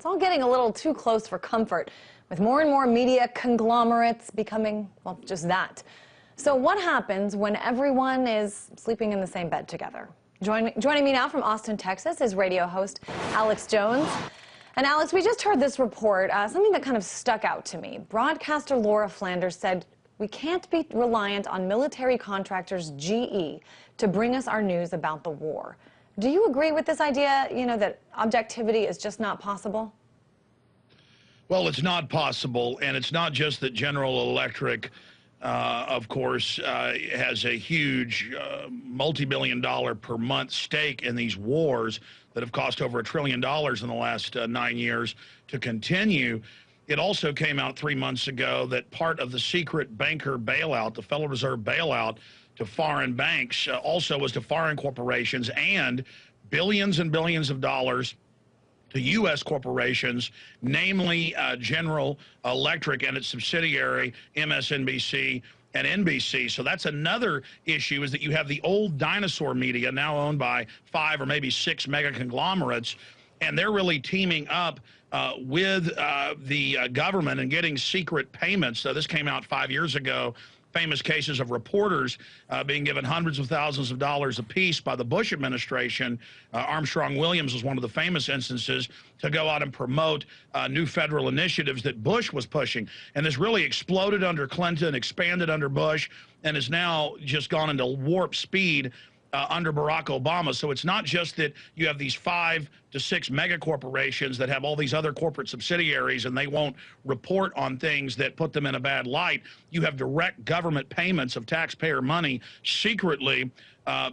It's all getting a little too close for comfort, with more and more media conglomerates becoming, well, just that. So what happens when everyone is sleeping in the same bed together? Joining me now from Austin, Texas, is radio host Alex Jones. And Alex, we just heard this report, something that kind of stuck out to me. Broadcaster Laura Flanders said, "We can't be reliant on military contractors GE to bring us our news about the war." Do you agree with this idea, that objectivity is just not possible? Well, it's not possible, and it's not just that General Electric, of course, has a huge multi-billion-dollar per month stake in these wars that have cost over $1 trillion in the last 9 years to continue. It also came out 3 months ago that part of the secret banker bailout, the Federal Reserve bailout to foreign banks, also was to foreign corporations, and billions and billions of dollars to U.S. corporations, namely General Electric and its subsidiary MSNBC and NBC. So that's another issue, is that you have the old dinosaur media now owned by 5 or maybe 6 mega conglomerates, and they're really teaming up with the government and getting secret payments. So this came out 5 years ago. Famous cases of reporters being given hundreds of thousands of dollars apiece by the Bush administration. Armstrong Williams was one of the famous instances to go out and promote new federal initiatives that Bush was pushing. And this really exploded under Clinton, expanded under Bush, and has now just gone into warp speed under Barack Obama. So it's not just that you have these 5 to 6 mega corporations that have all these other corporate subsidiaries and they won't report on things that put them in a bad light. You have direct government payments of taxpayer money secretly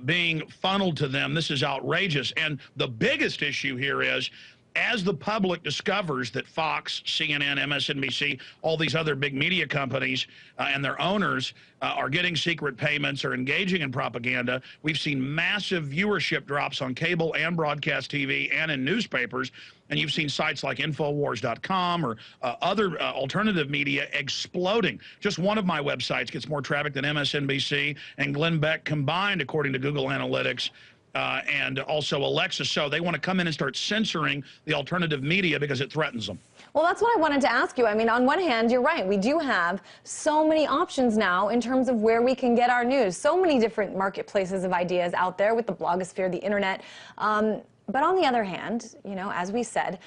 being funneled to them. This is outrageous. And the biggest issue here is, as the public discovers that Fox, CNN, MSNBC, all these other big media companies and their owners are getting secret payments or engaging in propaganda, we've seen massive viewership drops on cable and broadcast TV and in newspapers. And you've seen sites like Infowars.com or other alternative media exploding. Just one of my websites gets more traffic than MSNBC and Glenn Beck combined, according to Google Analytics. And also Alexa. So they want to come in and start censoring the alternative media because it threatens them. Well, that's what I wanted to ask you. I mean, on one hand, you're right. We do have so many options now in terms of where we can get our news. So many different marketplaces of ideas out there with the blogosphere, the internet. But on the other hand, as we said,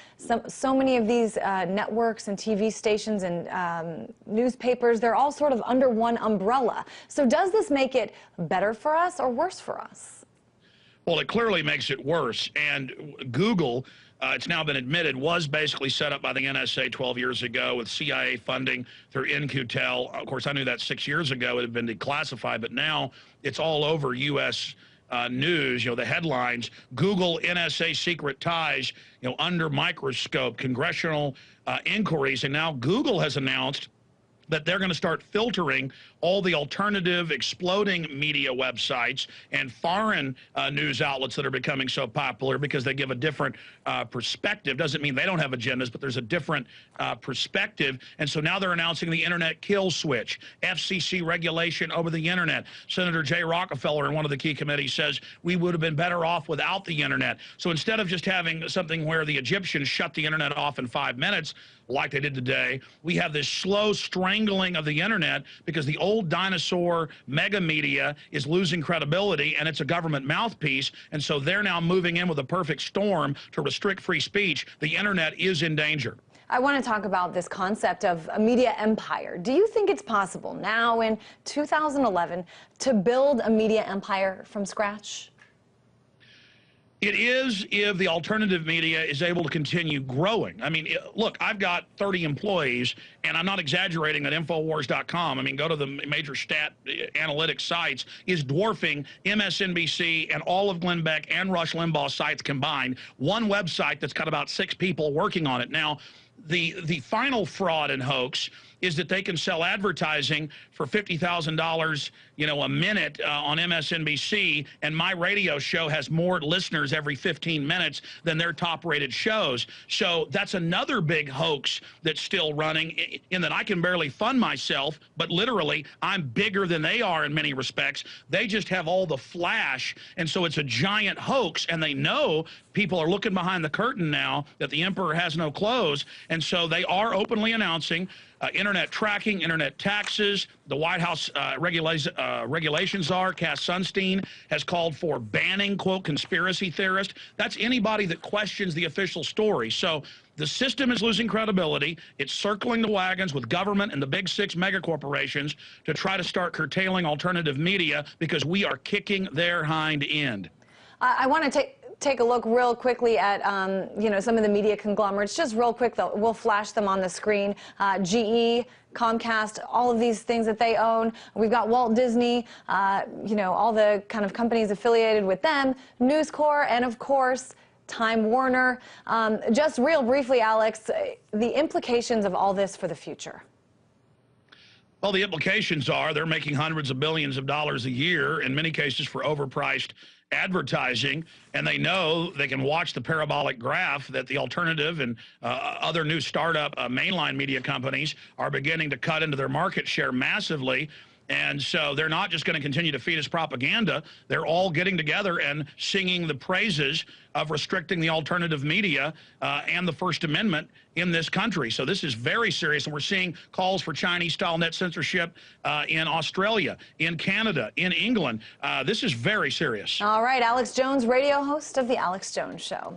so many of these networks and TV stations and newspapers, they're all sort of under one umbrella. So does this make it better for us or worse for us? Well, it clearly makes it worse. And Google, it's now been admitted, was basically set up by the NSA 12 years ago with CIA funding through In-Q-Tel. Of course, I knew that 6 years ago. It had been declassified, but now it's all over U.S. News, the headlines. Google, NSA secret ties, under microscope, congressional inquiries. And now Google has announced that they're going to start filtering all the alternative, exploding media websites and foreign news outlets that are becoming so popular because they give a different perspective. Doesn't mean they don't have agendas, but there's a different perspective. And so now they're announcing the internet kill switch, FCC regulation over the internet. Senator Jay Rockefeller in one of the key committees says we would have been better off without the internet. So instead of just having something where the Egyptians shut the internet off in 5 minutes, like they did today, we have this slow strangling of the internet because the old dinosaur mega media is losing credibility and it's a government mouthpiece. And so they're now moving in with a perfect storm to restrict free speech. The internet is in danger. I want to talk about this concept of a media empire. Do you think it's possible now in 2011 to build a media empire from scratch? It is, if the alternative media is able to continue growing. I mean, look, I've got 30 employees, and I'm not exaggerating that Infowars.com, I mean, go to the major stat analytics sites, is dwarfing MSNBC and all of Glenn Beck and Rush Limbaugh's sites combined. One website that's got about 6 people working on it. Now, the final fraud and hoax is that they can sell advertising for $50,000, a minute on MSNBC, and my radio show has more listeners every 15 minutes than their top-rated shows. So that's another big hoax that's still running, in that I can barely fund myself, but literally I'm bigger than they are in many respects. They just have all the flash, and so it's a giant hoax, and they know people are looking behind the curtain now that the emperor has no clothes, and so they are openly announcing internet tracking, internet taxes. The White House regulations czar, Cass Sunstein, has called for banning, quote, conspiracy theorists. That's anybody that questions the official story. So the system is losing credibility. It's circling the wagons with government and the big six megacorporations to try to start curtailing alternative media because we are kicking their hind end. I want to take a look real quickly at, some of the media conglomerates. Just real quick, though, we'll flash them on the screen. GE, Comcast, all of these things that they own. We've got Walt Disney, all the kind of companies affiliated with them, News Corp, and of course, Time Warner. Just real briefly, Alex, the implications of all this for the future. Well, the implications are they're making hundreds of billions of dollars a year, in many cases for overpriced advertising, and they know they can watch the parabolic graph that the alternative and other new startup mainline media companies are beginning to cut into their market share massively. And so they're not just going to continue to feed us propaganda. They're all getting together and singing the praises of restricting the alternative media and the First Amendment in this country. So this is very serious, and we're seeing calls for Chinese-style net censorship in Australia, in Canada, in England. This is very serious. All right, Alex Jones, radio host of The Alex Jones Show.